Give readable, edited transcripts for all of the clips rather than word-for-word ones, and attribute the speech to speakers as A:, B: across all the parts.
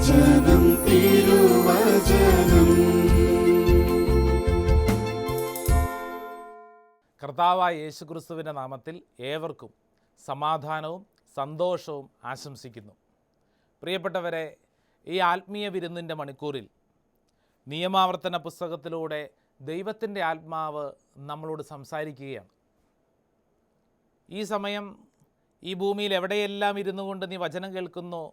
A: തിരുവചനം തിരുവചനം.
B: കർത്താവായ യേശുക്രിസ്തുവിൻ്റെ നാമത്തിൽ ഏവർക്കും സമാധാനവും സന്തോഷവും ആശംസിക്കുന്നു. പ്രിയപ്പെട്ടവരെ, ഈ ആത്മീയ വിരുന്നിൻ്റെ മണിക്കൂറിൽ നിയമാവർത്തന പുസ്തകത്തിലൂടെ ദൈവത്തിൻ്റെ ആത്മാവ് നമ്മളോട് സംസാരിക്കുകയാണ്. ഈ സമയം ഈ ഭൂമിയിൽ എവിടെയെല്ലാം ഇരുന്നു കൊണ്ട് നീ വചനം കേൾക്കുന്നോ,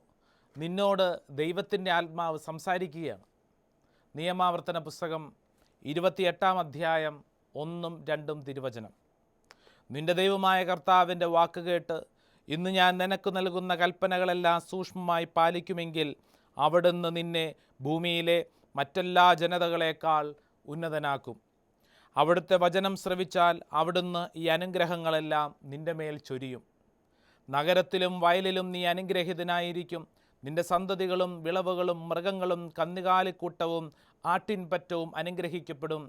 B: നിന്നോട് ദൈവത്തിൻ്റെ ആത്മാവ് സംസാരിക്കുകയാണ്. നിയമാവർത്തന പുസ്തകം 28-ാം അധ്യായം 1-2 തിരുവചനം. നിന്റെ ദൈവമായ കർത്താവിൻ്റെ വാക്ക് കേട്ട് ഇന്ന് ഞാൻ നിനക്ക് നൽകുന്ന കൽപ്പനകളെല്ലാം സൂക്ഷ്മമായി പാലിക്കുമെങ്കിൽ അവിടുന്ന് നിന്നെ ഭൂമിയിലെ മറ്റെല്ലാ ജനതകളേക്കാൾ ഉന്നതനാക്കും. അവിടുത്തെ വചനം ശ്രവിച്ചാൽ അവിടുന്ന് ഈ അനുഗ്രഹങ്ങളെല്ലാം നിന്റെ മേൽ ചൊരിയും. നഗരത്തിലും വയലിലും നീ അനുഗ്രഹീതനായിരിക്കും. നിന്റെ സന്തതികളും വിളവുകളും മൃഗങ്ങളും കന്നുകാലിക്കൂട്ടവും ആട്ടിൻപറ്റവും അനുഗ്രഹിക്കപ്പെടും.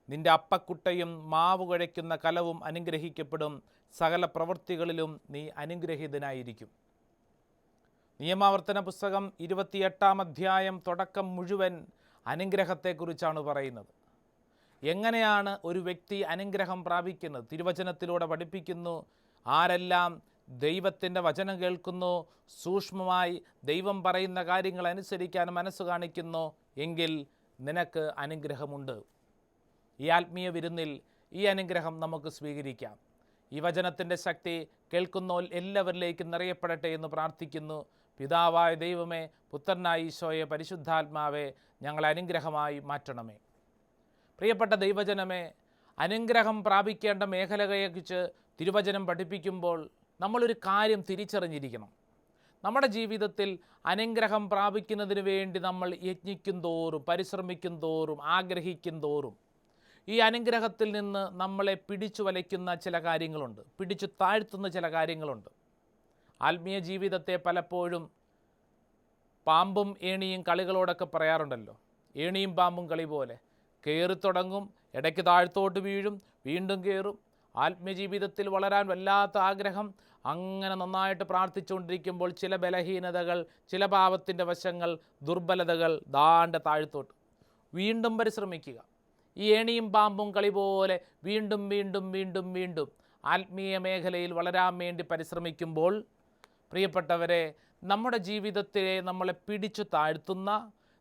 B: നിന്റെ അപ്പക്കുട്ടയും മാവ് കുഴയ്ക്കുന്ന കലവും അനുഗ്രഹിക്കപ്പെടും. സകല പ്രവൃത്തികളിലും നീ അനുഗ്രഹീതനായിരിക്കും. നിയമാവർത്തന പുസ്തകം 28-ാം അധ്യായം തുടക്കം മുഴുവൻ അനുഗ്രഹത്തെക്കുറിച്ചാണ് പറയുന്നത്. എങ്ങനെയാണ് ഒരു വ്യക്തി അനുഗ്രഹം പ്രാപിക്കുന്നത്? തിരുവചനത്തിലൂടെ പഠിപ്പിക്കുന്നു. ആരെല്ലാം ദൈവത്തിൻ്റെ വചനം കേൾക്കുന്നു, സൂക്ഷ്മമായി ദൈവം പറയുന്ന കാര്യങ്ങൾ അനുസരിക്കാൻ മനസ്സ് കാണിക്കുന്നു, എങ്കിൽ നിനക്ക് അനുഗ്രഹമുണ്ട്. ഈ ആത്മീയ വിരുന്നിൽ ഈ അനുഗ്രഹം നമുക്ക് സ്വീകരിക്കാം. ഈ വചനത്തിൻ്റെ ശക്തി കേൾക്കുന്ന എല്ലാവരിലേക്കും നിറയപ്പെടട്ടെ എന്ന് പ്രാർത്ഥിക്കുന്നു. പിതാവായ ദൈവമേ, പുത്രനായ ഈശോയെ, പരിശുദ്ധാത്മാവെ, ഞങ്ങളെ അനുഗ്രഹമായി മാറ്റണമേ. പ്രിയപ്പെട്ട ദൈവജനമേ, അനുഗ്രഹം പ്രാപിക്കേണ്ട മേഖലകളെക്കുറിച്ച് തിരുവചനം പഠിപ്പിക്കുമ്പോൾ നമ്മളൊരു കാര്യം തിരിച്ചറിഞ്ഞിരിക്കണം. നമ്മുടെ ജീവിതത്തിൽ അനുഗ്രഹം പ്രാപിക്കുന്നതിന് വേണ്ടി നമ്മൾ യജ്ഞിക്കും തോറും, പരിശ്രമിക്കും തോറും, ആഗ്രഹിക്കും തോറും ഈ അനുഗ്രഹത്തിൽ നിന്ന് നമ്മളെ പിടിച്ചു വലയ്ക്കുന്ന ചില കാര്യങ്ങളുണ്ട്, പിടിച്ചു താഴ്ത്തുന്ന ചില കാര്യങ്ങളുണ്ട്. ആത്മീയ ജീവിതത്തെ പലപ്പോഴും പാമ്പും ഏണിയും കളികളോടൊക്കെ പറയാറുണ്ടല്ലോ. ഏണിയും പാമ്പും കളി പോലെ കയറിത്തുടങ്ങും, ഇടയ്ക്ക് താഴ്ത്തോട്ട് വീഴും, വീണ്ടും കയറും. ആത്മീയ ജീവിതത്തിൽ വളരാൻ വല്ലാത്ത ആഗ്രഹം, അങ്ങനെ നന്നായിട്ട് പ്രാർത്ഥിച്ചുകൊണ്ടിരിക്കുമ്പോൾ ചില ബലഹീനതകൾ, ചില പാപത്തിൻ്റെ വശങ്ങൾ, ദുർബലതകൾ ദാണ്ട താഴ്ത്തോട്ട്. വീണ്ടും പരിശ്രമിക്കുക. ഈ ഏണിയും പാമ്പും കളി പോലെ വീണ്ടും വീണ്ടും വീണ്ടും വീണ്ടും ആത്മീയ മേഖലയിൽ വളരാൻ വേണ്ടി പരിശ്രമിക്കുമ്പോൾ, പ്രിയപ്പെട്ടവരെ, നമ്മുടെ ജീവിതത്തെ നമ്മളെ പിടിച്ചു താഴ്ത്തുന്ന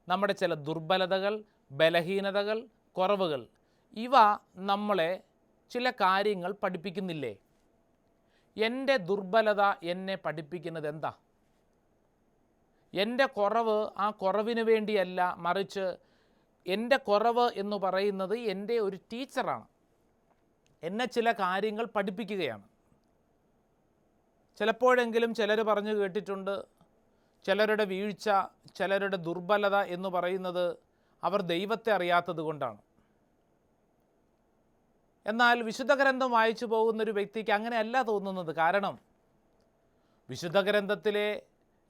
B: നമ്മുടെ ചില ദുർബലതകൾ, ബലഹീനതകൾ, കുറവുകൾ, ഇവ നമ്മളെ ചില കാര്യങ്ങൾ പഠിപ്പിക്കുന്നില്ലേ? എൻ്റെ ദുർബലത എന്നെ പഠിപ്പിക്കുന്നത് എന്താ? എൻ്റെ കുറവ് ആ കുറവിന് വേണ്ടിയല്ല, മറിച്ച് എൻ്റെ കുറവ് എന്ന് പറയുന്നത് എൻ്റെ ഒരു ടീച്ചറാണ്. എന്നെ ചില കാര്യങ്ങൾ പഠിപ്പിക്കുകയാണ്. ചിലപ്പോഴെങ്കിലും ചിലർ പറഞ്ഞു കേട്ടിട്ടുണ്ട്, ചിലരുടെ വീഴ്ച, ചിലരുടെ ദുർബലത എന്ന് പറയുന്നത് അവർ ദൈവത്തെ അറിയാത്തത് കൊണ്ടാണ്. എന്നാൽ വിശുദ്ധ ഗ്രന്ഥം വായിച്ചു പോകുന്നൊരു വ്യക്തിക്ക് അങ്ങനെയല്ല തോന്നുന്നത്. കാരണം വിശുദ്ധ ഗ്രന്ഥത്തിലെ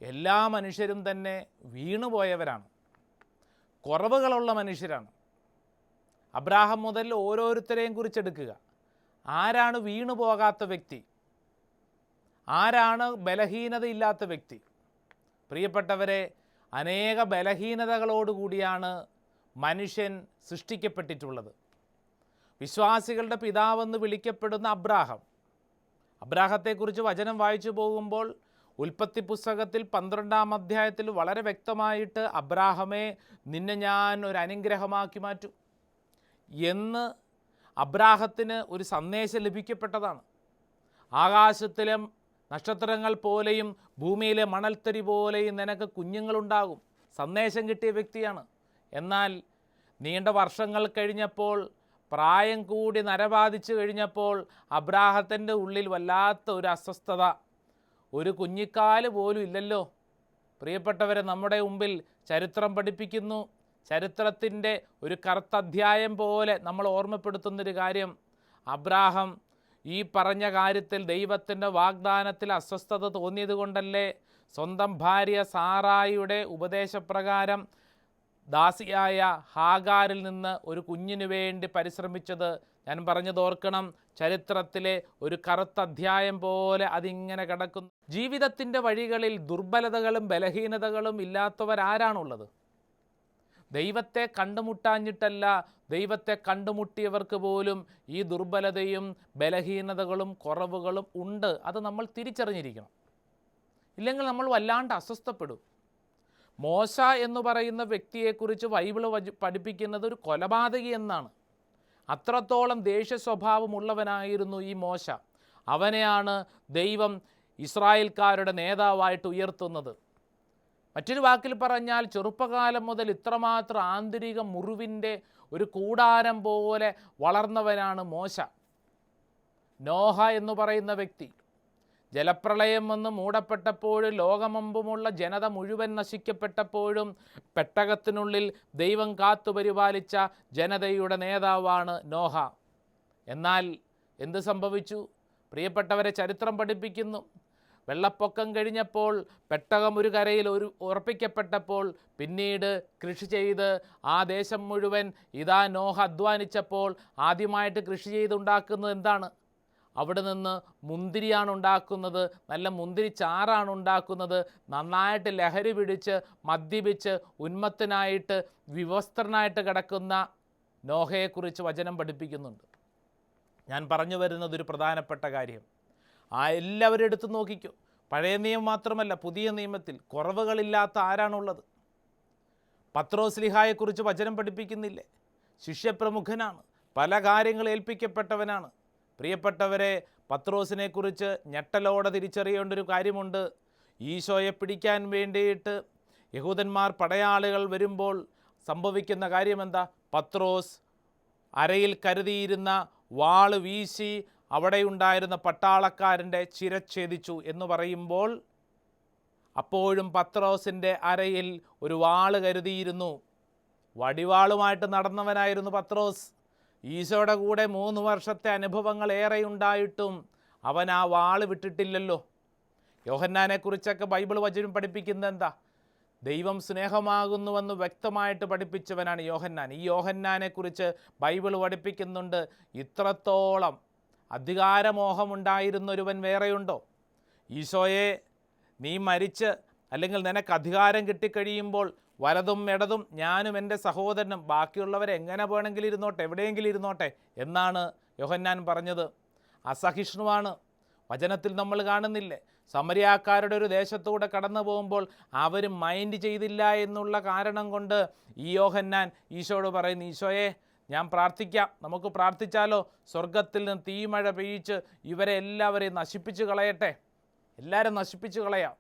B: എല്ലാ മനുഷ്യരും തന്നെ വീണുപോയവരാണ്, കുറവുകളുള്ള മനുഷ്യരാണ്. അബ്രാഹാം മുതൽ ഓരോരുത്തരെയും കുറിച്ചെടുക്കുക. ആരാണ് വീണു പോകാത്ത വ്യക്തി? ആരാണ് ബലഹീനതയില്ലാത്ത വ്യക്തി? പ്രിയപ്പെട്ടവരെ, അനേക ബലഹീനതകളോടുകൂടിയാണ് മനുഷ്യൻ സൃഷ്ടിക്കപ്പെട്ടിട്ടുള്ളത്. വിശ്വാസികളുടെ പിതാവെന്ന് വിളിക്കപ്പെടുന്ന അബ്രാഹത്തെക്കുറിച്ച് വചനം വായിച്ചു പോകുമ്പോൾ ഉൽപ്പത്തി പുസ്തകത്തിൽ 12-ാം അധ്യായത്തിൽ വളരെ വ്യക്തമായിട്ട് അബ്രാഹമേ, നിന്നെ ഞാൻ ഒരു അനുഗ്രഹമാക്കി മാറ്റും എന്ന് അബ്രാഹത്തിന് ഒരു സന്ദേശം ലഭിക്കപ്പെട്ടതാണ്. ആകാശത്തിലെ നക്ഷത്രങ്ങൾ പോലെയും ഭൂമിയിലെ മണൽത്തരി പോലെയും നിനക്ക് കുഞ്ഞുങ്ങളുണ്ടാകും. സന്ദേശം കിട്ടിയ വ്യക്തിയാണ്. എന്നാൽ നീണ്ട വർഷങ്ങൾ കഴിഞ്ഞപ്പോൾ, പ്രായം കൂടി നരബാധിച്ചു കഴിഞ്ഞപ്പോൾ അബ്രാഹത്തിൻ്റെ ഉള്ളിൽ വല്ലാത്ത ഒരു അസ്വസ്ഥത. ഒരു കുഞ്ഞിക്കാല് പോലും ഇല്ലല്ലോ. പ്രിയപ്പെട്ടവരെ, നമ്മുടെ മുമ്പിൽ ചരിത്രം പഠിപ്പിക്കുന്നു. ചരിത്രത്തിൻ്റെ ഒരു കറുത്ത അധ്യായം പോലെ നമ്മൾ ഓർമ്മപ്പെടുത്തുന്നൊരു കാര്യം, അബ്രാഹം ഈ പറഞ്ഞ കാര്യത്തിൽ ദൈവത്തിൻ്റെ വാഗ്ദാനത്തിൽ അസ്വസ്ഥത തോന്നിയത് കൊണ്ടല്ലേ സ്വന്തം ഭാര്യ സാറായിയുടെ ഉപദേശപ്രകാരം ദാസിയായ ഹാഗാരിൽ നിന്ന് ഒരു കുഞ്ഞിനു വേണ്ടി പരിശ്രമിച്ചത് ഞാൻ പറഞ്ഞത് ഓർക്കണം. ചരിത്രത്തിലെ ഒരു കറുത്ത അധ്യായം പോലെ അതിങ്ങനെ കിടക്കുന്നു. ജീവിതത്തിൻ്റെ വഴികളിൽ ദുർബലതകളും ബലഹീനതകളും ഇല്ലാത്തവരാരാണുള്ളത്? ദൈവത്തെ കണ്ടുമുട്ടാഞ്ഞിട്ടല്ല, ദൈവത്തെ കണ്ടുമുട്ടിയവർക്ക് പോലും ഈ ദുർബലതയും ബലഹീനതകളും കുറവുകളും ഉണ്ട്. അത് നമ്മൾ തിരിച്ചറിഞ്ഞിരിക്കണം. ഇല്ലെങ്കിൽ നമ്മൾ വല്ലാണ്ട് അസ്വസ്ഥപ്പെടും. മോശ എന്ന് പറയുന്ന വ്യക്തിയെക്കുറിച്ച് ബൈബിൾ പഠിപ്പിക്കുന്നത് ഒരു കൊലപാതകി എന്നാണ്. അത്രത്തോളം ദേഷ്യ സ്വഭാവമുള്ളവനായിരുന്നു ഈ മോശ. അവനെയാണ് ദൈവം ഇസ്രായേൽക്കാരുടെ നേതാവായിട്ട് ഉയർത്തുന്നത്. മറ്റൊരു വാക്കിൽ പറഞ്ഞാൽ ചെറുപ്പകാലം മുതൽ ഇത്രമാത്രം ആന്തരിക മുറിവിൻ്റെ ഒരു കൂടാരം പോലെ വളർന്നവനാണ് മോശ. നോഹ എന്ന് പറയുന്ന വ്യക്തി ജലപ്രളയം വന്ന് മൂടപ്പെട്ടപ്പോഴും ലോകമെമ്പുമുള്ള ജനത മുഴുവൻ നശിക്കപ്പെട്ടപ്പോഴും പെട്ടകത്തിനുള്ളിൽ ദൈവം കാത്തുപരിപാലിച്ച ജനതയുടെ നേതാവാണ് നോഹ. എന്നാൽ എന്ത് സംഭവിച്ചു? പ്രിയപ്പെട്ടവരെ, ചരിത്രം പഠിപ്പിക്കുന്നു. വെള്ളപ്പൊക്കം കഴിഞ്ഞപ്പോൾ പെട്ടകം ഒരു കരയിൽ ഉറപ്പിക്കപ്പെട്ടപ്പോൾ പിന്നീട് കൃഷി ചെയ്ത് ആ ദേശം മുഴുവൻ ഇതാ നോഹ അധ്വാനിച്ചപ്പോൾ ആദ്യമായിട്ട് കൃഷി ചെയ്തുണ്ടാക്കുന്നത് എന്താണ്? അവിടെ നിന്ന് മുന്തിരിയാണ് ഉണ്ടാക്കുന്നത്, നല്ല മുന്തിരി ചാറാണ് ഉണ്ടാക്കുന്നത്. നന്നായിട്ട് ലഹരി പിടിച്ച് മദ്യപിച്ച് ഉന്മത്തനായിട്ട് വിവസ്ത്രനായിട്ട് കിടക്കുന്ന നോഹയെക്കുറിച്ച് വചനം പഠിപ്പിക്കുന്നുണ്ട്. ഞാൻ പറഞ്ഞു വരുന്നത് ഒരു പ്രധാനപ്പെട്ട കാര്യം. എല്ലാവരും എടുത്തു നോക്കിക്കോ. പഴയ നിയമം മാത്രമല്ല, പുതിയ നിയമത്തിൽ കുറവുകളില്ലാത്ത ആരാണുള്ളത്? പത്രോസ്ലിഹായെക്കുറിച്ച് വചനം പഠിപ്പിക്കുന്നില്ലേ? ശിഷ്യപ്രമുഖനാണ്, പല കാര്യങ്ങൾ ഏൽപ്പിക്കപ്പെട്ടവനാണ്. പ്രിയപ്പെട്ടവരെ, പത്രോസിനെക്കുറിച്ച് ഞെട്ടലോടെ തിരിച്ചറിയേണ്ട ഒരു കാര്യമുണ്ട്. ഈശോയെ പിടിക്കാൻ വേണ്ടിയിട്ട് യഹൂദന്മാർ പടയാളികൾ വരുമ്പോൾ സംഭവിക്കുന്ന കാര്യമെന്താ? പത്രോസ് അരയിൽ കരുതിയിരുന്ന വാള് വീശി അവിടെയുണ്ടായിരുന്ന പട്ടാളക്കാരൻ്റെ ശിരച്ഛേദിച്ചു എന്ന് പറയുമ്പോൾ അപ്പോഴും പത്രോസിൻ്റെ അരയിൽ ഒരു വാള് കരുതിയിരുന്നു. വടിവാളുമായിട്ട് നടന്നവനായിരുന്നു പത്രോസ്. ഈശോയുടെ കൂടെ 3 വർഷത്തെ അനുഭവങ്ങൾ ഏറെയുണ്ടായിട്ടും അവൻ ആ വാള് വിട്ടിട്ടില്ലല്ലോ. യോഹന്നാനെക്കുറിച്ചൊക്കെ ബൈബിൾ വചനം പഠിപ്പിക്കുന്നത് എന്താ? ദൈവം സ്നേഹമാകുന്നുവെന്ന് വ്യക്തമായിട്ട് പഠിപ്പിച്ചവനാണ് യോഹന്നാൻ. ഈ യോഹന്നാനെക്കുറിച്ച് ബൈബിൾ പഠിപ്പിക്കുന്നുണ്ട്. ഇത്രത്തോളം അധികാരമോഹമുണ്ടായിരുന്നൊരുവൻ വേറെയുണ്ടോ? ഈശോയെ, നീ മരിച്ച് അല്ലെങ്കിൽ നിനക്ക് അധികാരം കിട്ടിക്കഴിയുമ്പോൾ വലതും ഇടതും ഞാനും എൻ്റെ സഹോദരനും ബാക്കിയുള്ളവരെ എങ്ങനെ വേണമെങ്കിലും ഇരുന്നോട്ടെ, എവിടെയെങ്കിലും ഇരുന്നോട്ടെ എന്നാണ് യോഹന്നാൻ പറഞ്ഞത്. അസഹിഷ്ണുവാണ്. വചനത്തിൽ നമ്മൾ കാണുന്നില്ലേ? സമരിയാക്കാരുടെ ഒരു ദേശത്തൂടെ കടന്നു പോകുമ്പോൾ അവർ മൈൻഡ് ചെയ്തില്ല എന്നുള്ള കാരണം കൊണ്ട് ഈ യോഹന്നാൻ ഈശോയോട് പറയുന്നു, ഈശോയെ ഞാൻ പ്രാർത്ഥിക്കാം, നമുക്ക് പ്രാർത്ഥിച്ചാലോ? സ്വർഗത്തിൽ നിന്ന് തീമഴ പെയ്യിച്ച് ഇവരെ എല്ലാവരെയും നശിപ്പിച്ച് കളയട്ടെ, എല്ലാവരും നശിപ്പിച്ച് കളയാം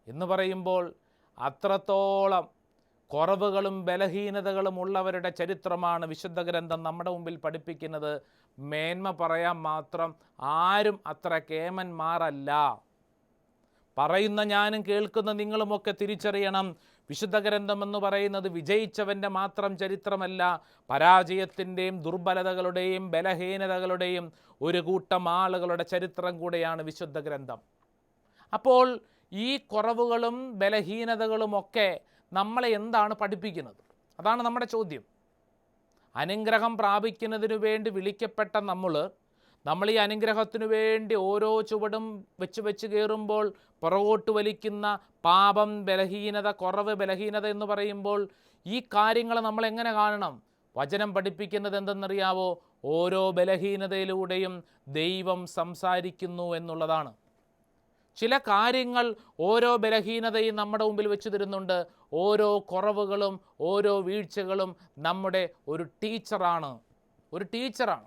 B: എന്ന് പറയുമ്പോൾ അത്രത്തോളം കുറവുകളും ബലഹീനതകളും ഉള്ളവരുടെ ചരിത്രമാണ് വിശുദ്ധ ഗ്രന്ഥം നമ്മുടെ മുമ്പിൽ പഠിപ്പിക്കുന്നത്. മേന്മ പറയാൻ മാത്രം ആരും അത്ര കേമന്മാരല്ല. പറയുന്ന ഞാനും കേൾക്കുന്ന നിങ്ങളുമൊക്കെ തിരിച്ചറിയണം, വിശുദ്ധ ഗ്രന്ഥം എന്ന് പറയുന്നത് വിജയിച്ചവൻ്റെ മാത്രം ചരിത്രമല്ല, പരാജയത്തിൻ്റെയും ദുർബലതകളുടെയും ബലഹീനതകളുടെയും ഒരു കൂട്ടം ആളുകളുടെ ചരിത്രം കൂടെയാണ് വിശുദ്ധ ഗ്രന്ഥം. അപ്പോൾ ഈ കുറവുകളും ബലഹീനതകളുമൊക്കെ നമ്മളെ എന്താണ് പഠിപ്പിക്കുന്നത്? അതാണ് നമ്മുടെ ചോദ്യം. അനുഗ്രഹം പ്രാപിക്കുന്നതിനു വേണ്ടി വിളിക്കപ്പെട്ട നമ്മൾ ഈ അനുഗ്രഹത്തിനു വേണ്ടി ഓരോ ചുവടും വെച്ച് കയറുമ്പോൾ പുറകോട്ട് വലിക്കുന്ന പാപം, ബലഹീനത, കുറവ്, ബലഹീനത എന്ന് പറയുമ്പോൾ ഈ കാര്യങ്ങൾ നമ്മൾ എങ്ങനെ കാണണം? വചനം പഠിപ്പിക്കുന്നത് എന്തെന്നറിയാവോ? ഓരോ ബലഹീനതയിലൂടെയും ദൈവം സംസാരിക്കുന്നു എന്നുള്ളതാണ്. ചില കാര്യങ്ങൾ ഓരോ ബലഹീനതയും നമ്മുടെ മുമ്പിൽ വെച്ച് തരുന്നുണ്ട്. ഓരോ കുറവുകളും ഓരോ വീഴ്ചകളും നമ്മുടെ ഒരു ടീച്ചറാണ്.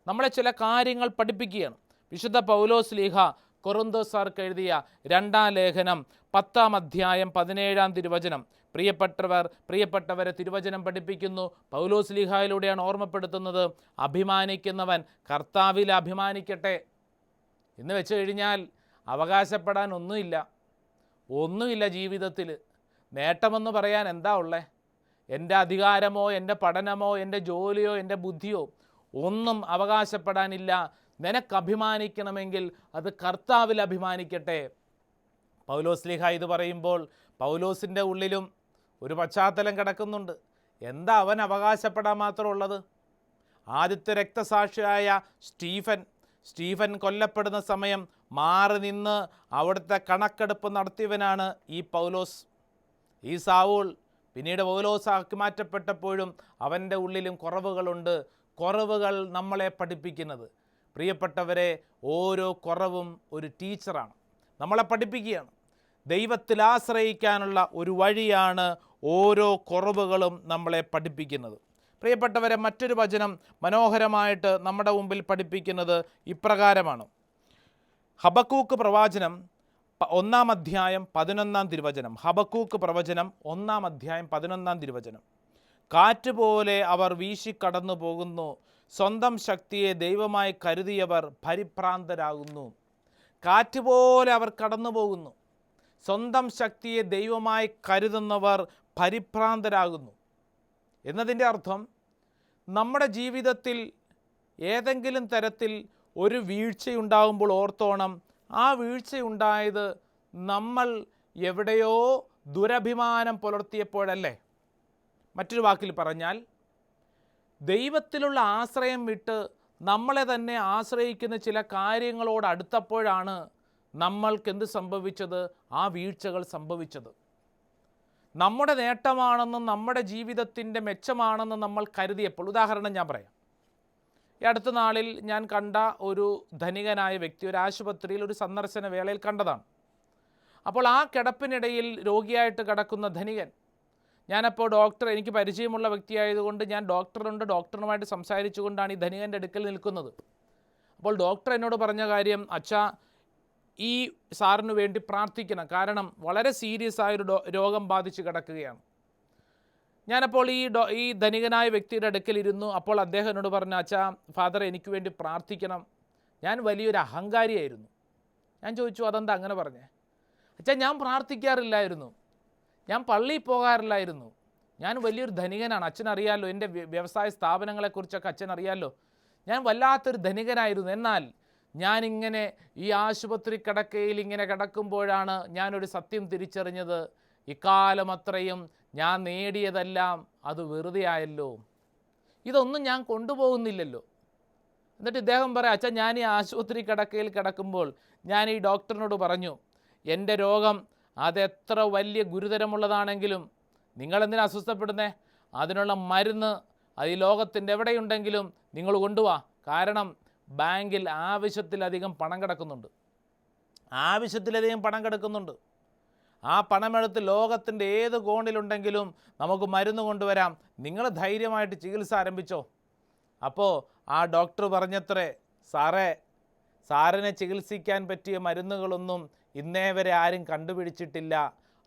B: നമ്മളെ ചില കാര്യങ്ങൾ പഠിപ്പിക്കുകയാണ്. വിശുദ്ധ പൗലോസ്ലീഹ കൊറിന്തോസാർക്ക് എഴുതിയ 2-ാം ലേഖനം 10-ാം അധ്യായം 17-ാം തിരുവചനം. പ്രിയപ്പെട്ടവരെ തിരുവചനം പഠിപ്പിക്കുന്നു. പൗലോസ്ലീഹായിലൂടെയാണ് ഓർമ്മപ്പെടുത്തുന്നത്. അഭിമാനിക്കുന്നവൻ കർത്താവിൽ അഭിമാനിക്കട്ടെ. എന്ന് വെച്ച് കഴിഞ്ഞാൽ അവകാശപ്പെടാൻ ഒന്നുമില്ല ജീവിതത്തിൽ. നേട്ടമെന്ന് പറയാൻ എന്താ ഉള്ളേ? എൻ്റെ അധികാരമോ എൻ്റെ പഠനമോ എൻ്റെ ജോലിയോ എൻ്റെ ബുദ്ധിയോ ഒന്നും അവകാശപ്പെടാനില്ല. നിനക്ക് അഭിമാനിക്കണമെങ്കിൽ അത് കർത്താവിൽ അഭിമാനിക്കട്ടെ. പൗലോസ്ലീഹ ഇത് പറയുമ്പോൾ പൗലോസിൻ്റെ ഉള്ളിലും ഒരു പശ്ചാത്തലം കിടക്കുന്നുണ്ട്. എന്താ അവൻ അവകാശപ്പെടാൻ മാത്രമുള്ളത്? ആദ്യത്തെ രക്തസാക്ഷിയായ സ്റ്റീഫൻ കൊല്ലപ്പെടുന്ന സമയം മാറി നിന്ന് അവിടുത്തെ കണക്കെടുപ്പ് നടത്തിയവനാണ് ഈ പൗലോസ്. ഈ സാവൂൾ പിന്നീട് പൗലോസാക്കി മാറ്റപ്പെട്ടപ്പോഴും അവൻ്റെ ഉള്ളിലും കുറവുകളുണ്ട്. കുറവുകൾ നമ്മളെ പഠിപ്പിക്കുന്നത്, പ്രിയപ്പെട്ടവരെ, ഓരോ കുറവും ഒരു ടീച്ചറാണ്, നമ്മളെ പഠിപ്പിക്കുകയാണ്. ദൈവത്തിൽ ആശ്രയിക്കാനുള്ള ഒരു വഴിയാണ് ഓരോ കുറവുകളും നമ്മളെ പഠിപ്പിക്കുന്നത്. പ്രിയപ്പെട്ടവരെ, മറ്റൊരു വചനം മനോഹരമായിട്ട് നമ്മുടെ മുമ്പിൽ പഠിപ്പിക്കുന്നത് ഇപ്രകാരമാണ്. ഹബക്കൂക്ക് പ്രവാചനം 1-ാം അധ്യായം 11-ാം തിരുവചനം. ഹബക്കൂക്ക് പ്രവചനം 1-ാം അധ്യായം 11-ാം തിരുവചനം. കാറ്റുപോലെ അവർ വീശിക്കടന്നു പോകുന്നു, സ്വന്തം ശക്തിയെ ദൈവമായി കരുതിയവർ പരിഭ്രാന്തരാകുന്നു. കാറ്റുപോലെ അവർ കടന്നു പോകുന്നു, സ്വന്തം ശക്തിയെ ദൈവമായി കരുതുന്നവർ പരിഭ്രാന്തരാകുന്നു. എന്നതിൻ്റെ അർത്ഥം, നമ്മുടെ ജീവിതത്തിൽ ഏതെങ്കിലും തരത്തിൽ ഒരു വീഴ്ചയുണ്ടാകുമ്പോൾ ഓർത്തോണം, ആ വീഴ്ചയുണ്ടായത് നമ്മൾ എവിടെയോ ദുരഭിമാനം പുലർത്തിയപ്പോഴല്ലേ. മറ്റൊരു വാക്കിൽ പറഞ്ഞാൽ, ദൈവത്തിലുള്ള ആശ്രയം വിട്ട് നമ്മളെ തന്നെ ആശ്രയിക്കുന്ന ചില കാര്യങ്ങളോട് അടുത്തപ്പോഴാണ് നമ്മൾക്കെന്ത് സംഭവിച്ചത്? ആ വീഴ്ചകൾ സംഭവിച്ചത്. നമ്മുടെ നേട്ടമാണെന്നും നമ്മുടെ ജീവിതത്തിൻ്റെ മെച്ചമാണെന്നും നമ്മൾ കരുതിയപ്പോൾ, ഉദാഹരണം ഞാൻ പറയാം. ഈ അടുത്ത നാളിൽ ഞാൻ കണ്ട ഒരു ധനികനായ വ്യക്തി ഒരു ആശുപത്രിയിൽ ഒരു സന്ദർശന വേളയിൽ കണ്ടതാണ്. അപ്പോൾ ആ കിടപ്പിനിടയിൽ രോഗിയായിട്ട് കിടക്കുന്ന ധനികൻ, ഞാനപ്പോൾ എനിക്ക് പരിചയമുള്ള വ്യക്തിയായതുകൊണ്ട് ഞാൻ ഡോക്ടറുമായിട്ട് സംസാരിച്ചുകൊണ്ടാണ് ഈ ധനികൻ്റെ അടുക്കൽ നിൽക്കുന്നത്. അപ്പോൾ ഡോക്ടർ എന്നോട് പറഞ്ഞ കാര്യം, അച്ഛാ, ഈ സാറിന് വേണ്ടി പ്രാർത്ഥിക്കണം, കാരണം വളരെ സീരിയസ് ആയൊരു രോഗം ബാധിച്ച് കിടക്കുകയാണ്. ഞാനപ്പോൾ ഈ ധനികനായ വ്യക്തിയുടെ അടുക്കൽ ഇരുന്നു. അപ്പോൾ അദ്ദേഹം എന്നോട് പറഞ്ഞു, അച്ഛാ, ഫാദർ, എനിക്ക് വേണ്ടി പ്രാർത്ഥിക്കണം. ഞാൻ വലിയൊരു അഹങ്കാരിയായിരുന്നു. ഞാൻ ചോദിച്ചു, അതെന്താ അങ്ങനെ പറഞ്ഞേ? അച്ഛാ, ഞാൻ പ്രാർത്ഥിക്കാറില്ലായിരുന്നു, ഞാൻ പള്ളിയിൽ പോകാറില്ലായിരുന്നു, ഞാൻ വലിയൊരു ധനികനാണ്, അച്ഛനറിയാമല്ലോ, എൻ്റെ വ്യവസായ സ്ഥാപനങ്ങളെക്കുറിച്ചൊക്കെ അച്ഛനറിയാമല്ലോ, ഞാൻ വല്ലാത്തൊരു ധനികനായിരുന്നു. എന്നാൽ ഞാനിങ്ങനെ ഈ ആശുപത്രി കിടക്കയിൽ ഇങ്ങനെ കിടക്കുമ്പോഴാണ് ഞാനൊരു സത്യം തിരിച്ചറിഞ്ഞത്. ഇക്കാലം അത്രയും ഞാൻ നേടിയതെല്ലാം അത് വെറുതെ ആയല്ലോ, ഇതൊന്നും ഞാൻ കൊണ്ടുപോകുന്നില്ലല്ലോ. എന്നിട്ട് ഇദ്ദേഹം പറയാം, അച്ഛാ, ഞാൻ ഈ ആശുപത്രി കിടക്കയിൽ കിടക്കുമ്പോൾ ഞാൻ ഈ ഡോക്ടറിനോട് പറഞ്ഞു, എൻ്റെ രോഗം അതെത്ര വലിയ ഗുരുതരമുള്ളതാണെങ്കിലും നിങ്ങളെന്തിനാ അസ്വസ്ഥപ്പെടുന്നേ? അതിനുള്ള മരുന്ന് അത് ഈ ലോകത്തിൻ്റെ എവിടെയുണ്ടെങ്കിലും നിങ്ങൾ കൊണ്ടുപോവാ. കാരണം ബാങ്കിൽ ആവശ്യത്തിലധികം പണം കിടക്കുന്നുണ്ട്. ആ പണമെടുത്ത് ലോകത്തിൻ്റെ ഏത് കോണിലുണ്ടെങ്കിലും നമുക്ക് മരുന്ന് കൊണ്ടുവരാം, നിങ്ങൾ ധൈര്യമായിട്ട് ചികിത്സ ആരംഭിച്ചോ. അപ്പോൾ ആ ഡോക്ടർ പറഞ്ഞത്രേ, സാറിനെ ചികിത്സിക്കാൻ പറ്റിയ മരുന്നുകളൊന്നും ഇന്നേ വരെ ആരും കണ്ടുപിടിച്ചിട്ടില്ല.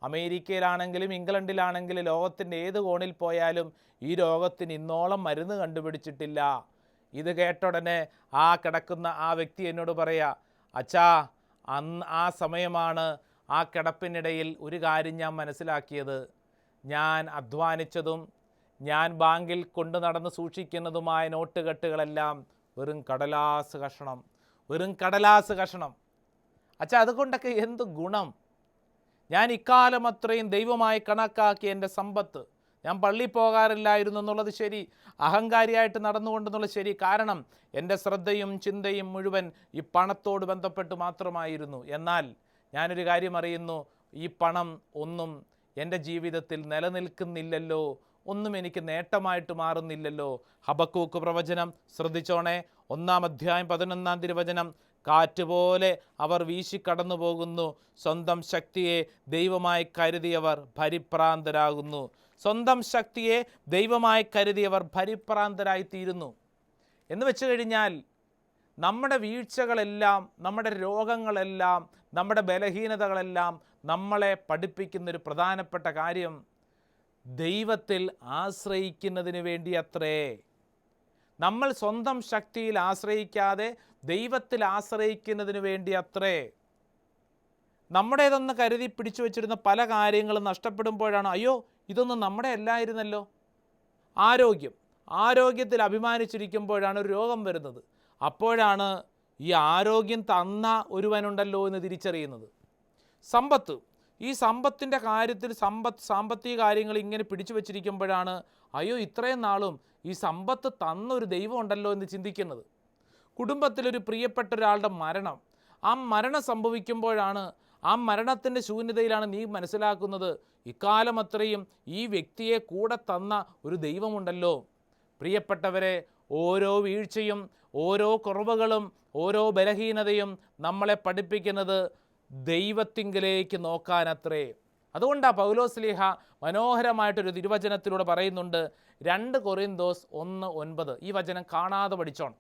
B: അമേരിക്കയിലാണെങ്കിലും ഇംഗ്ലണ്ടിലാണെങ്കിലും ലോകത്തിൻ്റെ ഏത് കോണിൽ പോയാലും ഈ രോഗത്തിന് ഇന്നോളം മരുന്ന് കണ്ടുപിടിച്ചിട്ടില്ല. ഇത് കേട്ടുടനെ ആ കിടക്കുന്ന ആ വ്യക്തി എന്നോട് പറയാ, അച്ഛാ, ആ സമയമാണ് ആ കിടപ്പിനിടയിൽ ഒരു കാര്യം ഞാൻ മനസ്സിലാക്കിയത്. ഞാൻ അധ്വാനിച്ചതും ഞാൻ ബാങ്കിൽ കൊണ്ടു നടന്ന് സൂക്ഷിക്കുന്നതുമായ നോട്ടുകെട്ടുകളെല്ലാം വെറും കടലാസ് കഷണം. അച്ഛാ, അതുകൊണ്ടൊക്കെ എന്ത് ഗുണം? ഞാൻ ഇക്കാലം അത്രയും ദൈവമായി കണക്കാക്കിയ എൻ്റെ സമ്പത്ത്, ഞാൻ പള്ളിയിൽ പോകാറില്ലായിരുന്നു എന്നുള്ളത് ശരി, അഹങ്കാരിയായിട്ട് നടന്നുകൊണ്ടെന്നുള്ളത് ശരി, കാരണം എൻ്റെ ശ്രദ്ധയും ചിന്തയും മുഴുവൻ ഈ പണത്തോട് ബന്ധപ്പെട്ട് മാത്രമായിരുന്നു. എന്നാൽ ഞാനൊരു കാര്യം അറിയുന്നു, ഈ പണം ഒന്നും എൻ്റെ ജീവിതത്തിൽ നിലനിൽക്കുന്നില്ലല്ലോ, ഒന്നും എനിക്ക് നേട്ടമായിട്ട് മാറുന്നില്ലല്ലോ. ഹബക്കൂക്ക് പ്രവചനം ശ്രദ്ധിച്ചോണേ, 1-ാം അധ്യായം 11-ാം തിരുവചനം. കാറ്റുപോലെ അവർ വീശിക്കടന്നു പോകുന്നു, സ്വന്തം ശക്തിയെ ദൈവമായി കരുതിയവർ പരിഭ്രാന്തരാകുന്നു. സ്വന്തം ശക്തിയെ ദൈവമായി കരുതിയവർ പരിഭ്രാന്തരായിത്തീരുന്നു എന്ന് വെച്ച് കഴിഞ്ഞാൽ, നമ്മുടെ വീഴ്ചകളെല്ലാം, നമ്മുടെ രോഗങ്ങളെല്ലാം, നമ്മുടെ ബലഹീനതകളെല്ലാം നമ്മളെ പഠിപ്പിക്കുന്നൊരു പ്രധാനപ്പെട്ട കാര്യം ദൈവത്തിൽ ആശ്രയിക്കുന്നതിന് വേണ്ടി അത്രേ. നമ്മൾ സ്വന്തം ശക്തിയിൽ ആശ്രയിക്കാതെ ദൈവത്തിൽ ആശ്രയിക്കുന്നതിന് വേണ്ടി അത്രേ. നമ്മുടേതെന്ന് കരുതി പിടിച്ചു വച്ചിരുന്ന പല കാര്യങ്ങളും നഷ്ടപ്പെടുമ്പോഴാണ്, അയ്യോ, ഇതൊന്നും നമ്മുടെ അല്ലായിരുന്നല്ലോ. ആരോഗ്യത്തിൽ അഭിമാനിച്ചിരിക്കുമ്പോഴാണ് ഒരു രോഗം വരുന്നത്. അപ്പോഴാണ് ഈ ആരോഗ്യം തന്ന ഒരുവനുണ്ടല്ലോ എന്ന് തിരിച്ചറിയുന്നത്. സമ്പത്ത്, ഈ സമ്പത്തിൻ്റെ കാര്യത്തിൽ സാമ്പത്തിക കാര്യങ്ങൾ ഇങ്ങനെ പിടിച്ചു വച്ചിരിക്കുമ്പോഴാണ് അയ്യോ ഇത്രയും നാളും ഈ സമ്പത്ത് തന്നൊരു ദൈവം ഉണ്ടല്ലോ എന്ന് ചിന്തിക്കുന്നത്. കുടുംബത്തിലൊരു പ്രിയപ്പെട്ട ഒരാളുടെ മരണം, ആ മരണം സംഭവിക്കുമ്പോഴാണ്, ആ മരണത്തിൻ്റെ ശൂന്യതയിലാണ് നീ മനസ്സിലാക്കുന്നത് ഇക്കാലം അത്രയും ഈ വ്യക്തിയെ കൂടെ തന്ന ഒരു ദൈവമുണ്ടല്ലോ. പ്രിയപ്പെട്ടവരെ, ഓരോ വീഴ്ചയും ഓരോ കുറവുകളും ഓരോ ബലഹീനതയും നമ്മളെ പഠിപ്പിക്കുന്നത് ദൈവത്തിങ്കിലേക്ക് നോക്കാനത്രേ. അതുകൊണ്ടാണ് പൗലോസ്ലീഹ മനോഹരമായിട്ടൊരു തിരുവചനത്തിലൂടെ പറയുന്നുണ്ട്, 2 കൊറിന്തോസ് 1:9. ഈ വചനം കാണാതെ പഠിച്ചോണം.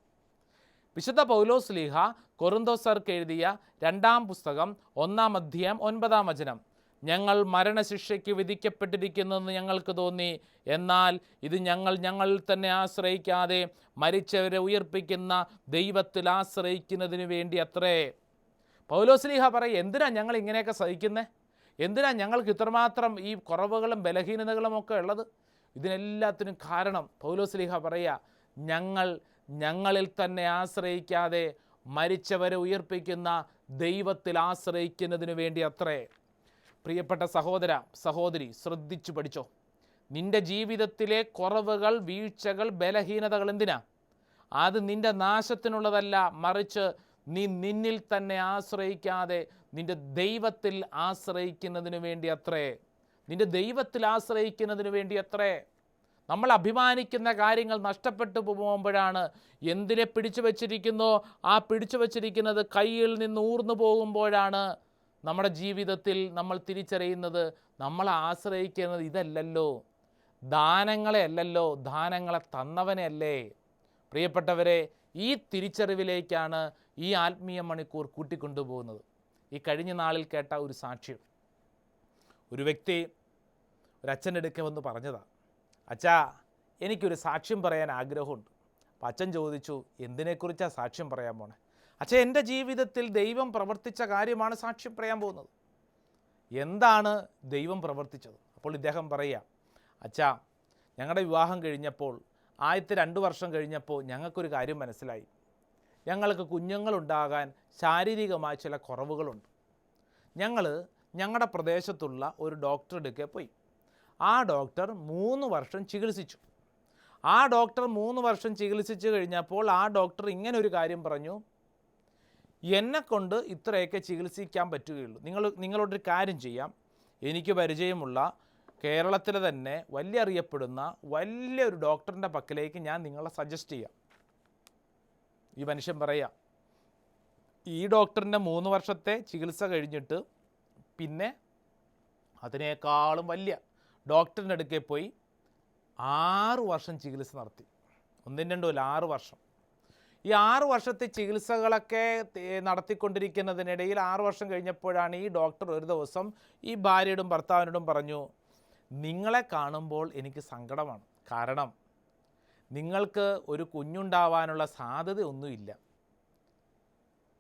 B: വിശുദ്ധ പൗലോസ്ലീഹ കൊറിന്തോസർക്ക് എഴുതിയ 2-ാം പുസ്തകം 1-ാം അധ്യായം 9-ാം വചനം. ഞങ്ങൾ മരണശിക്ഷയ്ക്ക് വിധിക്കപ്പെട്ടിരിക്കുന്നെന്ന് ഞങ്ങൾക്ക് തോന്നി, എന്നാൽ ഇത് ഞങ്ങളിൽ തന്നെ ആശ്രയിക്കാതെ മരിച്ചവരെ ഉയർപ്പിക്കുന്ന ദൈവത്തിൽ ആശ്രയിക്കുന്നതിന് വേണ്ടി അത്രേ. പൗലോസ്ലീഹ പറയും, എന്തിനാ ഞങ്ങൾ ഇങ്ങനെയൊക്കെ സഹിക്കുന്നത്? എന്തിനാ ഞങ്ങൾക്ക് ഇത്രമാത്രം ഈ കുറവുകളും ബലഹീനതകളും ഒക്കെ ഉള്ളത്? ഇതിനെല്ലാത്തിനും കാരണം പൗലോസ്ലീഹ പറയുക, ഞങ്ങളിൽ തന്നെ ആശ്രയിക്കാതെ മരിച്ചവരെ ഉയർപ്പിക്കുന്ന ദൈവത്തിൽ ആശ്രയിക്കുന്നതിന് വേണ്ടി അത്രേ. പ്രിയപ്പെട്ട സഹോദര സഹോദരി, ശ്രദ്ധിച്ചു പഠിച്ചോ. നിൻ്റെ ജീവിതത്തിലെ കുറവുകൾ, വീഴ്ചകൾ, ബലഹീനതകൾ എന്തിനാ? അത് നിൻ്റെ നാശത്തിനുള്ളതല്ല, മറിച്ച് നീ നിന്നിൽ തന്നെ ആശ്രയിക്കാതെ നിൻ്റെ ദൈവത്തിൽ ആശ്രയിക്കുന്നതിന് വേണ്ടി അത്രേ. നിൻ്റെ ദൈവത്തിൽ ആശ്രയിക്കുന്നതിന് വേണ്ടി അത്രേ. നമ്മൾ അഭിമാനിക്കുന്ന കാര്യങ്ങൾ നഷ്ടപ്പെട്ടു പോകുമ്പോഴാണ്, എന്തിനെ പിടിച്ചു വച്ചിരിക്കുന്നോ ആ പിടിച്ചു വച്ചിരിക്കുന്നത് കയ്യിൽ നിന്ന് ഊർന്നു പോകുമ്പോഴാണ് നമ്മുടെ ജീവിതത്തിൽ നമ്മൾ തിരിച്ചറിയുന്നത് നമ്മൾ ആശ്രയിക്കുന്നത് ഇതല്ലല്ലോ, ദാനങ്ങളെ അല്ലല്ലോ, ദാനങ്ങളെ തന്നവനെ അല്ലേ. പ്രിയപ്പെട്ടവരെ, ഈ തിരിച്ചറിവിലേക്കാണ് ഈ ആത്മീയ മണിക്കൂർ കൂട്ടിക്കൊണ്ടുപോകുന്നത്. ഈ കഴിഞ്ഞ നാളിൽ കേട്ട ഒരു സാക്ഷ്യം, ഒരു വ്യക്തി ഒരച്ഛൻ്റെ അടുക്കെ വന്ന് പറഞ്ഞതാണ്, അച്ഛാ എനിക്കൊരു സാക്ഷ്യം പറയാൻ ആഗ്രഹമുണ്ട്. അപ്പം അച്ഛൻ ചോദിച്ചു, എന്തിനെക്കുറിച്ചാണ് സാക്ഷ്യം പറയാൻ പോണേ? അച്ഛാ, എൻ്റെ ജീവിതത്തിൽ ദൈവം പ്രവർത്തിച്ച കാര്യമാണ് സാക്ഷ്യം പറയാൻ പോകുന്നത്. എന്താണ് ദൈവം പ്രവർത്തിച്ചത്? അപ്പോൾ ഇദ്ദേഹം പറയുക, അച്ഛാ, ഞങ്ങളുടെ വിവാഹം കഴിഞ്ഞപ്പോൾ ആദ്യത്തെ 2 വർഷം കഴിഞ്ഞപ്പോൾ ഞങ്ങൾക്കൊരു കാര്യം മനസ്സിലായി. ഞങ്ങൾക്ക് കുഞ്ഞുങ്ങളുണ്ടാകാൻ ശാരീരികമായ ചില കുറവുകളുണ്ട്. ഞങ്ങളുടെ പ്രദേശത്തുള്ള ഒരു ഡോക്ടറുടെ അടുക്കെ പോയി. ആ ഡോക്ടർ 3 വർഷം ചികിത്സിച്ചു. ആ ഡോക്ടർ 3 വർഷം ചികിത്സിച്ച് കഴിഞ്ഞപ്പോൾ ആ ഡോക്ടർ ഇങ്ങനെ ഒരു കാര്യം പറഞ്ഞു, എന്നെക്കൊണ്ട് ഇത്രയൊക്കെ ചികിത്സിക്കാൻ പറ്റുകയുള്ളൂ. നിങ്ങളോടൊരു കാര്യം ചെയ്യാം, എനിക്ക് പരിചയമുള്ള കേരളത്തിലെ തന്നെ വലിയ അറിയപ്പെടുന്ന വലിയൊരു ഡോക്ടറിൻ്റെ പക്കലേക്ക് ഞാൻ നിങ്ങളെ സജസ്റ്റ് ചെയ്യാം. ഈ മനുഷ്യൻ പറയാം, ഈ ഡോക്ടറിൻ്റെ 3 വർഷത്തെ ചികിത്സ കഴിഞ്ഞിട്ട് പിന്നെ അതിനേക്കാളും വലിയ ഡോക്ടറിൻ്റെ അടുക്കെ പോയി 6 വർഷം ചികിത്സ നടത്തി. 1-2 6 വർഷം. ഈ 6 വർഷത്തെ ചികിത്സകളൊക്കെ നടത്തിക്കൊണ്ടിരിക്കുന്നതിനിടയിൽ 6 വർഷം കഴിഞ്ഞപ്പോഴാണ് ഈ ഡോക്ടർ ഒരു ദിവസം ഈ ഭാര്യയോടും ഭർത്താവിനോടും പറഞ്ഞു, നിങ്ങളെ കാണുമ്പോൾ എനിക്ക് സങ്കടമാണ്. കാരണം നിങ്ങൾക്ക് ഒരു കുഞ്ഞുണ്ടാവാനുള്ള സാധ്യതയൊന്നുമില്ല.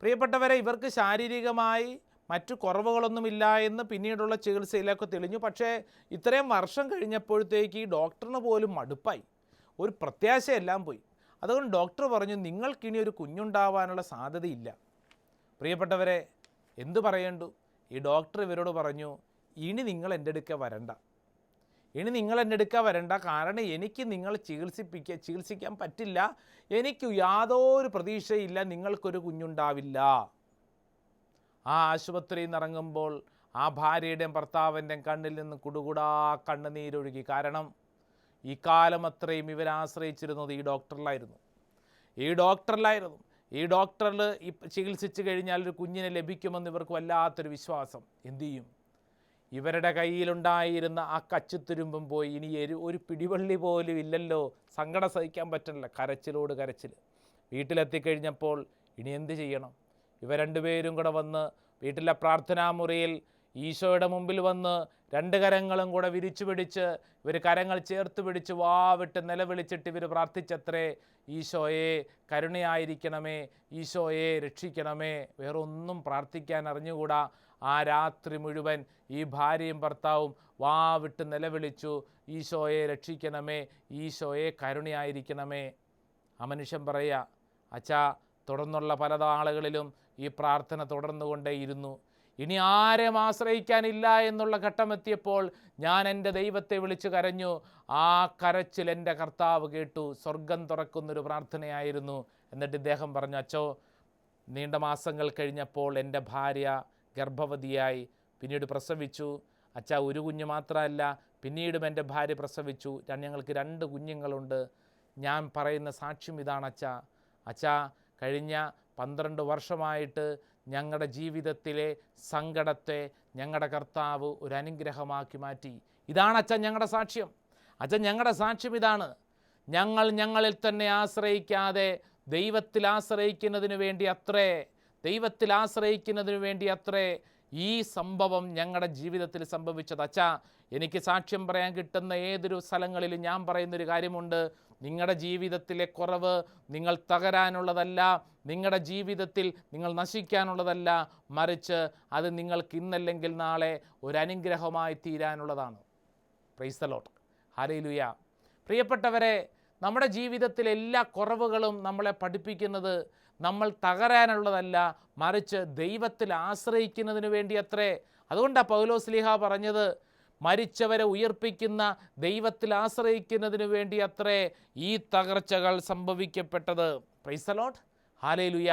B: പ്രിയപ്പെട്ടവരെ, ഇവർക്ക് ശാരീരികമായി മറ്റു കുറവുകളൊന്നുമില്ല എന്ന് പിന്നീടുള്ള ചികിത്സയിലൊക്കെ തെളിഞ്ഞു. പക്ഷേ ഇത്രയും വർഷം കഴിഞ്ഞപ്പോഴത്തേക്ക് ഈ ഡോക്ടറിന് പോലും മടുപ്പായി, ഒരു പ്രത്യാശയെല്ലാം പോയി. അതുകൊണ്ട് ഡോക്ടർ പറഞ്ഞു, നിങ്ങൾക്കിനി ഒരു കുഞ്ഞുണ്ടാവാനുള്ള സാധ്യതയില്ല. പ്രിയപ്പെട്ടവരെ, എന്തു പറയേണ്ടു? ഈ ഡോക്ടർ ഇവരോട് പറഞ്ഞു, ഇനി നിങ്ങൾ എൻ്റെ അടുക്ക വരണ്ട, കാരണം എനിക്ക് നിങ്ങളെ ചികിത്സിക്കാൻ പറ്റില്ല, എനിക്ക് യാതൊരു പ്രതീക്ഷയില്ല, നിങ്ങൾക്കൊരു കുഞ്ഞുണ്ടാവില്ല. ആ ആശുപത്രിയിൽ നിന്ന് ഇറങ്ങുമ്പോൾ ആ ഭാര്യയുടെയും ഭർത്താവിൻ്റെയും കണ്ണിൽ നിന്ന് കുടുകുടാ കണ്ണുനീരൊഴുകി. കാരണം ഈ കാലം അത്രയും ഇവരാശ്രയിച്ചിരുന്നത് ഈ ഡോക്ടറിലായിരുന്നു. ഈ ഡോക്ടറിൽ ചികിത്സിച്ച് കഴിഞ്ഞാൽ ഒരു കുഞ്ഞിനെ ലഭിക്കുമെന്ന് ഇവർക്ക് വല്ലാത്തൊരു വിശ്വാസം. എന്തു ചെയ്യും? ഇവരുടെ കയ്യിലുണ്ടായിരുന്ന ആ കച്ചിത്തുരുമ്പും പോയി. ഇനി ഒരു പിടിവള്ളി പോലും ഇല്ലല്ലോ. സങ്കടം സഹിക്കാൻ പറ്റില്ല, കരച്ചിലോട് കരച്ചിൽ. വീട്ടിലെത്തിക്കഴിഞ്ഞപ്പോൾ ഇനി എന്ത് ചെയ്യണം? ഇവ 2 പേരും കൂടെ വന്ന് വീട്ടിലെ പ്രാർത്ഥനാമുറിയിൽ ഈശോയുടെ മുമ്പിൽ വന്ന് 2 കരങ്ങളും കൂടെ വിരിച്ചു പിടിച്ച് ഇവർ കരങ്ങൾ ചേർത്ത് പിടിച്ച് വാവിട്ട് നിലവിളിച്ചിട്ട് ഇവർ പ്രാർത്ഥിച്ചത്രേ, ഈശോയെ കരുണയായിരിക്കണമേ, ഈശോയെ രക്ഷിക്കണമേ. വേറെ ഒന്നും പ്രാർത്ഥിക്കാൻ അറിഞ്ഞുകൂടാ. ആ രാത്രി മുഴുവൻ ഈ ഭാര്യയും ഭർത്താവും വാവിട്ട് നിലവിളിച്ചു, ഈശോയെ രക്ഷിക്കണമേ, ഈശോയെ കരുണയായിരിക്കണമേ. ആ മനുഷ്യൻ പറയുക, അച്ഛാ, തുടർന്നുള്ള പല നാളുകളിലും ഈ പ്രാർത്ഥന തുടർന്നുകൊണ്ടേയിരുന്നു. ഇനി ആരെയും ആശ്രയിക്കാനില്ല എന്നുള്ള ഘട്ടമെത്തിയപ്പോൾ ഞാൻ എൻ്റെ ദൈവത്തെ വിളിച്ചു കരഞ്ഞു. ആ കരച്ചിൽ എൻ്റെ കർത്താവ് കേട്ടു. സ്വർഗം തുറക്കുന്നൊരു പ്രാർത്ഥനയായിരുന്നു. എന്നിട്ട് ഇദ്ദേഹം പറഞ്ഞു, അച്ചോ, നീണ്ട മാസങ്ങൾ കഴിഞ്ഞപ്പോൾ എൻ്റെ ഭാര്യ ഗർഭവതിയായി, പിന്നീട് പ്രസവിച്ചു. അച്ഛാ, ഒരു കുഞ്ഞ് മാത്രമല്ല, പിന്നീടും എൻ്റെ ഭാര്യ പ്രസവിച്ചു. ഞങ്ങൾക്ക് 2 കുഞ്ഞുങ്ങളുണ്ട്. ഞാൻ പറയുന്ന സാക്ഷ്യം ഇതാണ് അച്ഛാ. അച്ഛാ, കഴിഞ്ഞ 12 വർഷമായിട്ട് ഞങ്ങളുടെ ജീവിതത്തിലെ സങ്കടത്തെ ഞങ്ങളുടെ കർത്താവ് ഒരു അനുഗ്രഹമാക്കി മാറ്റി. ഇതാണ് അച്ഛൻ ഞങ്ങളുടെ സാക്ഷ്യം. അച്ഛൻ ഞങ്ങളുടെ സാക്ഷ്യം ഇതാണ്. ഞങ്ങൾ ഞങ്ങളിൽ തന്നെ ആശ്രയിക്കാതെ ദൈവത്തിൽ ആശ്രയിക്കുന്നതിന് വേണ്ടി അത്രേ ഈ സംഭവം ഞങ്ങളുടെ ജീവിതത്തിൽ സംഭവിച്ചത്. അച്ഛാ, എനിക്ക് സാക്ഷ്യം പറയാൻ കിട്ടുന്ന ഏതൊരു സ്ഥലങ്ങളിലും ഞാൻ പറയുന്നൊരു കാര്യമുണ്ട്. നിങ്ങളുടെ ജീവിതത്തിലെ കുറവ് നിങ്ങൾ തകരാനുള്ളതല്ല, നിങ്ങളുടെ ജീവിതത്തിൽ നിങ്ങൾ നശിക്കാനുള്ളതല്ല, മറിച്ച് അത് നിങ്ങൾക്ക് ഇന്നല്ലെങ്കിൽ നാളെ ഒരു അനുഗ്രഹമായി തീരാനുള്ളതാണ്. Praise the lord. ഹല്ലേലൂയ. പ്രിയപ്പെട്ടവരെ, നമ്മുടെ ജീവിതത്തിലെ എല്ലാ കുറവുകളും നമ്മളെ പഠിപ്പിക്കുന്നത് നമ്മൾ തകരാനുള്ളതല്ല, മറിച്ച് ദൈവത്തിൽ ആശ്രയിക്കുന്നതിന് വേണ്ടി അത്രേ. അതുകൊണ്ടാണ് പൗലോസ്ലീഹ പറഞ്ഞത്, മരിച്ചവരെ ഉയർപ്പിക്കുന്ന ദൈവത്തിൽ ആശ്രയിക്കുന്നതിന് വേണ്ടി അത്രേ ഈ തകർച്ചകൾ സംഭവിക്കപ്പെട്ടത്. Praise the lord. ഹല്ലേലൂയ.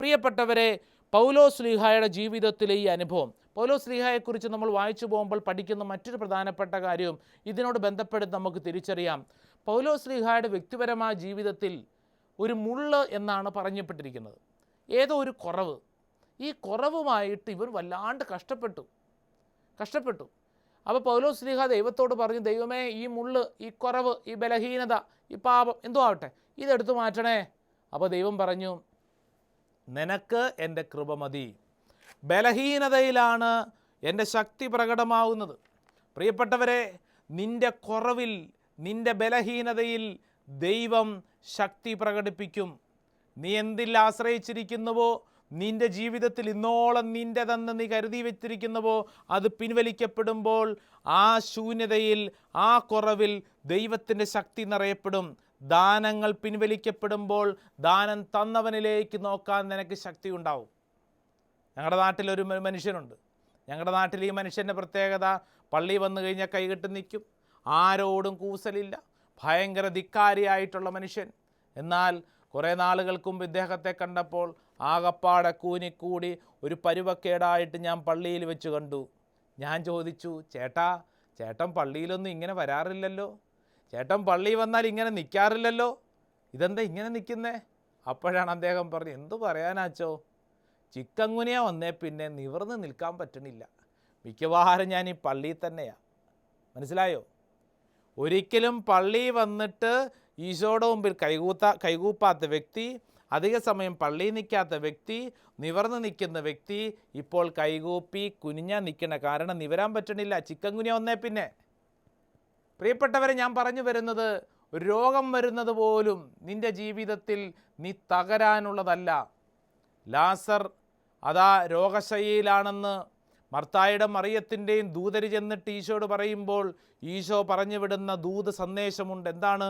B: പ്രിയപ്പെട്ടവരെ, പൗലോസ്ലീഹയുടെ ജീവിതത്തിലെ ഈ അനുഭവം, പൗലോസ്ലീഹയെക്കുറിച്ച് നമ്മൾ വായിച്ചു പോകുമ്പോൾ പഠിക്കുന്ന മറ്റൊരു പ്രധാനപ്പെട്ട കാര്യവും ഇതിനോട് ബന്ധപ്പെടുത്തി നമുക്ക് തിരിച്ചറിയാം. പൗലോസ്ലീഹയുടെ വ്യക്തിപരമായ ജീവിതത്തിൽ ഒരു മുള്ള് എന്നാണ് പറഞ്ഞപ്പെട്ടിരിക്കുന്നത്. ഏതോ ഒരു കുറവ്. ഈ കുറവുമായിട്ട് ഇവർ വല്ലാണ്ട് കഷ്ടപ്പെട്ടു. അപ്പോൾ പൗലോസ്ലീഹ ദൈവത്തോട് പറഞ്ഞു, ദൈവമേ, ഈ മുള്ള്, ഈ കുറവ്, ഈ ബലഹീനത, ഈ പാപം എന്തോ ആവട്ടെ, ഇതെടുത്തു മാറ്റണേ. അപ്പോൾ ദൈവം പറഞ്ഞു, നിനക്ക് എൻ്റെ കൃപ മതി. ബലഹീനതയിലാണ് എൻ്റെ ശക്തി പ്രകടമാവുന്നത്. പ്രിയപ്പെട്ടവരെ, നിൻ്റെ കുറവിൽ, നിൻ്റെ ബലഹീനതയിൽ ദൈവം ശക്തി പ്രകടിപ്പിക്കും. നീ എന്തിൽ ആശ്രയിച്ചിരിക്കുന്നുവോ, നിൻ്റെ ജീവിതത്തിൽ ഇന്നോളം നിൻ്റെതെന്ന് നീ കരുതി വെച്ചിരിക്കുന്നുവോ, അത് പിൻവലിക്കപ്പെടുമ്പോൾ ആ ശൂന്യതയിൽ, ആ കുറവിൽ ദൈവത്തിൻ്റെ ശക്തി നിറയപ്പെടും. ദാനങ്ങൾ പിൻവലിക്കപ്പെടുമ്പോൾ ദാനം തന്നവനിലേക്ക് നോക്കാൻ നിനക്ക് ശക്തി ഉണ്ടാവും. ഞങ്ങളുടെ നാട്ടിലൊരു മനുഷ്യനുണ്ട്. ഞങ്ങളുടെ നാട്ടിൽ ഈ മനുഷ്യൻ്റെ പ്രത്യേകത, പള്ളി വന്നു കഴിഞ്ഞാൽ കൈകെട്ടി നിൽക്കും, ആരോടും കൂസലില്ല, ഭയങ്കര ധിക്കാരിയായിട്ടുള്ള മനുഷ്യൻ. എന്നാൽ കുറേ നാളുകൾക്ക് മുമ്പ് ഇദ്ദേഹത്തെ കണ്ടപ്പോൾ ആകപ്പാടെ കൂനിക്കൂടി ഒരു പരുവക്കേടായിട്ട് ഞാൻ പള്ളിയിൽ വെച്ച് കണ്ടു. ഞാൻ ചോദിച്ചു, ചേട്ടൻ പള്ളിയിലൊന്നും ഇങ്ങനെ വരാറില്ലല്ലോ, ചേട്ടൻ പള്ളി വന്നാൽ ഇങ്ങനെ നിൽക്കാറില്ലല്ലോ, ഇതെന്താ ഇങ്ങനെ നിൽക്കുന്നേ? അപ്പോഴാണ് അദ്ദേഹം പറഞ്ഞു, എന്തു പറയാനാച്ചോ, ചിക്കൻ ഗുനിയ വന്നേ പിന്നെ നിവർന്ന് നിൽക്കാൻ പറ്റണില്ല, മിക്കവാറും ഞാൻ ഈ പള്ളിയിൽ തന്നെയാണ്. മനസ്സിലായോ? ഒരിക്കലും പള്ളി വന്നിട്ട് ഈശോയുടെ മുമ്പിൽ കൈകൂപ്പാത്ത വ്യക്തി, അധിക സമയം പള്ളിയിൽ നിൽക്കാത്ത വ്യക്തി, നിവർന്ന് നിൽക്കുന്ന വ്യക്തി ഇപ്പോൾ കൈകൂപ്പി കുനിഞ്ഞാൽ നിൽക്കണ കാരണം നിവരാൻ പറ്റണില്ല, ചിക്കൻ ഗുനിയ വന്നേ പിന്നെ. പ്രിയപ്പെട്ടവരെ, ഞാൻ പറഞ്ഞു വരുന്നത്, രോഗം വരുന്നത് പോലും നിൻ്റെ ജീവിതത്തിൽ നീ തകരാനുള്ളതല്ല. ലാസർ അതാ രോഗശയ്യയിലാണെന്ന് മർത്തായുടെ മറിയത്തിൻ്റെയും ദൂതര് ചെന്നിട്ട് ഈശോയോട് പറയുമ്പോൾ ഈശോ പറഞ്ഞു വിടുന്ന ദൂത് സന്ദേശമുണ്ട്. എന്താണ്?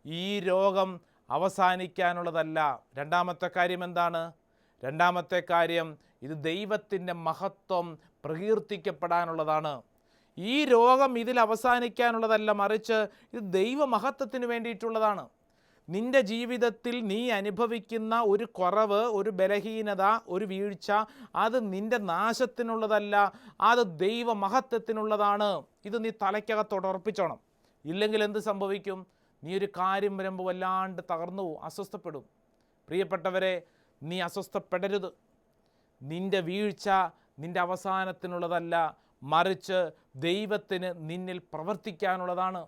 B: ഈ രോഗം അവസാനിക്കാനുള്ളതല്ല. രണ്ടാമത്തെ കാര്യം എന്താണ്? രണ്ടാമത്തെ കാര്യം, ഇത് ദൈവത്തിൻ്റെ മഹത്വം പ്രകീർത്തിക്കപ്പെടാനുള്ളതാണ്. ഈ രോഗം ഇതിൽ അവസാനിക്കാനുള്ളതല്ല, മറിച്ച് ഇത് ദൈവമഹത്വത്തിന് വേണ്ടിയിട്ടുള്ളതാണ്. നിൻ്റെ ജീവിതത്തിൽ നീ അനുഭവിക്കുന്ന ഒരു കുറവ്, ഒരു ബലഹീനത, ഒരു വീഴ്ച, അത് നിൻ്റെ നാശത്തിനുള്ളതല്ല, അത് ദൈവമഹത്വത്തിനുള്ളതാണ്. ഇത് നീ തലയ്ക്കകത്തോട് ഉറപ്പിച്ചോണം. ഇല്ലെങ്കിൽ എന്ത് സംഭവിക്കും? നീ ഒരു കാര്യം വരുമ്പോൾ വല്ലാണ്ട് തകർന്നു പോകും, അസ്വസ്ഥപ്പെടും. പ്രിയപ്പെട്ടവരെ, നീ അസ്വസ്ഥപ്പെടരുത്. നിൻ്റെ വീഴ്ച നിൻ്റെ അവസാനത്തിനുള്ളതല്ല, മറിച്ച് ദൈവത്തിന് നിന്നിൽ പ്രവർത്തിക്കാനുള്ളതാണ്.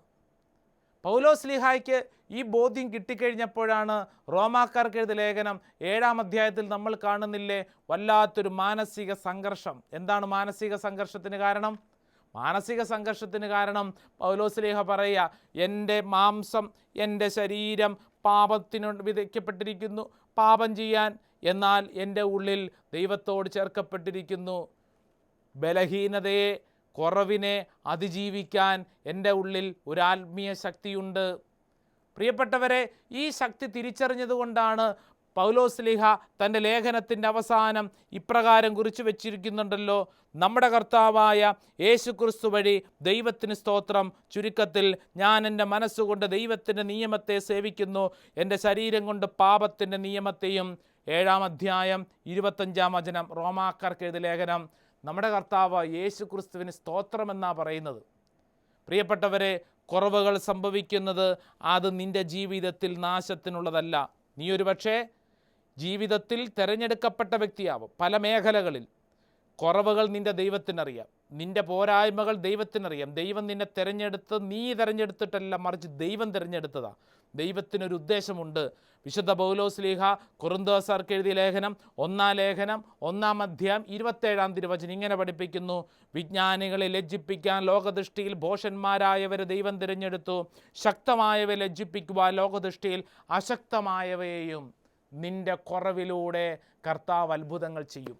B: പൗലോസ്ലീഹായ്ക്ക് ഈ ബോധ്യം കിട്ടിക്കഴിഞ്ഞപ്പോഴാണ് റോമാക്കാർക്ക് എഴുതിയ ലേഖനം 7-ാം അധ്യായത്തിൽ നമ്മൾ കാണുന്നില്ലേ വല്ലാത്തൊരു മാനസിക സംഘർഷം. എന്താണ് മാനസിക സംഘർഷത്തിന് കാരണം? മാനസിക സംഘർഷത്തിന് കാരണം പൗലോസ്ലീഹ പറയുക, എൻ്റെ മാംസം, എൻ്റെ ശരീരം പാപത്തിനു വിധിക്കപ്പെട്ടിരിക്കുന്നു, പാപം ചെയ്യാൻ, എന്നാൽ എൻ്റെ ഉള്ളിൽ ദൈവത്തോട് ചേർക്കപ്പെട്ടിരിക്കുന്നു. ബലഹീനതയെ, കുറവിനെ അതിജീവിക്കാൻ എൻ്റെ ഉള്ളിൽ ഒരു ആത്മീയ ശക്തിയുണ്ട്. പ്രിയപ്പെട്ടവരെ, ഈ ശക്തി തിരിച്ചറിഞ്ഞതുകൊണ്ടാണ് പൗലോസ്ലീഹ തൻ്റെ ലേഖനത്തിൻ്റെ അവസാനം ഇപ്രകാരം കുറിച്ചു വച്ചിരിക്കുന്നുണ്ടല്ലോ, നമ്മുടെ കർത്താവായ യേശുക്രിസ്തു വഴി ദൈവത്തിന് സ്തോത്രം. ചുരുക്കത്തിൽ, ഞാൻ എൻ്റെ മനസ്സുകൊണ്ട് ദൈവത്തിൻ്റെ നിയമത്തെ സേവിക്കുന്നു, എൻ്റെ ശരീരം കൊണ്ട് പാപത്തിൻ്റെ നിയമത്തെയും. 7-ാം അധ്യായം 25-ാം വചനം, റോമാക്കാർക്ക് എഴുതിയ ലേഖനം. നമ്മുടെ കർത്താവ് യേശുക്രിസ്തുവിന് സ്തോത്രമെന്നാണ് പറയുന്നത്. പ്രിയപ്പെട്ടവരെ, കുറവുകൾ സംഭവിക്കുന്നത് അത് നിൻ്റെ ജീവിതത്തിൽ നാശത്തിനുള്ളതല്ല. നീ ഒരു പക്ഷേ ജീവിതത്തിൽ തിരഞ്ഞെടുക്കപ്പെട്ട വ്യക്തിയാവും. പല മേഖലകളിൽ കുറവുകൾ നിൻ്റെ ദൈവത്തിനറിയാം, നിൻ്റെ പോരായ്മകൾ ദൈവത്തിനറിയാം. ദൈവം നിന്നെ തിരഞ്ഞെടുത്ത് നീ തിരഞ്ഞെടുത്തിട്ടല്ല, മറിച്ച് ദൈവം തിരഞ്ഞെടുത്തതാണ്. ദൈവത്തിനൊരു ഉദ്ദേശമുണ്ട്. വിശുദ്ധ പൗലോസ്ലീഹ കൊറിന്തോസർക്ക് എഴുതിയ ലേഖനം 1-ാം ലേഖനം 1-ാം അധ്യായം 27-ാം തിരുവചനം ഇങ്ങനെ പഠിപ്പിക്കുന്നു: വിജ്ഞാനികളെ ലജ്ജിപ്പിക്കാൻ ലോകദൃഷ്ടിയിൽ ഭോഷന്മാരായവരെ ദൈവം തിരഞ്ഞെടുത്തു, ശക്തമായവയെ ലജ്ജിപ്പിക്കുവാൻ ലോകദൃഷ്ടിയിൽ അശക്തമായവയെയും. നിൻ്റെ കുറവിലൂടെ കർത്താവ് അത്ഭുതങ്ങൾ ചെയ്യും.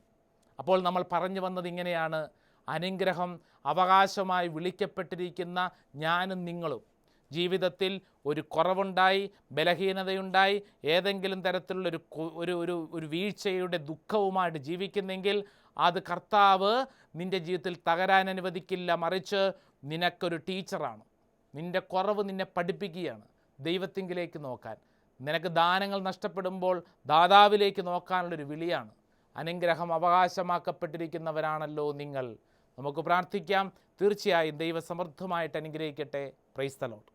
B: അപ്പോൾ നമ്മൾ പറഞ്ഞു വന്നത് ഇങ്ങനെയാണ്: അനുഗ്രഹം അവകാശമായി വിളിക്കപ്പെട്ടിരിക്കുന്ന ഞാനും നിങ്ങളും ജീവിതത്തിൽ ഒരു കുറവുണ്ടായി, ബലഹീനതയുണ്ടായി, ഏതെങ്കിലും തരത്തിലുള്ള ഒരു വീഴ്ചയുടെ ദുഃഖവുമായിട്ട് ജീവിക്കുന്നെങ്കിൽ അത് കർത്താവ് നിൻ്റെ ജീവിതത്തിൽ തകരാൻ അനുവദിക്കില്ല. മറിച്ച് നിനക്കൊരു ടീച്ചറാണ്. നിൻ്റെ കുറവ് നിന്നെ പഠിപ്പിക്കുകയാണ് ദൈവത്തിങ്കിലേക്ക് നോക്കാൻ. നിനക്ക് ദാനങ്ങൾ നഷ്ടപ്പെടുമ്പോൾ ദാതാവിലേക്ക് നോക്കാനുള്ളൊരു വിളിയാണ്. അനുഗ്രഹം അവകാശമാക്കപ്പെട്ടിരിക്കുന്നവരാണല്ലോ നിങ്ങൾ. നമുക്ക് പ്രാർത്ഥിക്കാം. തീർച്ചയായും ദൈവസമൃദ്ധമായിട്ട് അനുഗ്രഹിക്കട്ടെ. Price the Lord.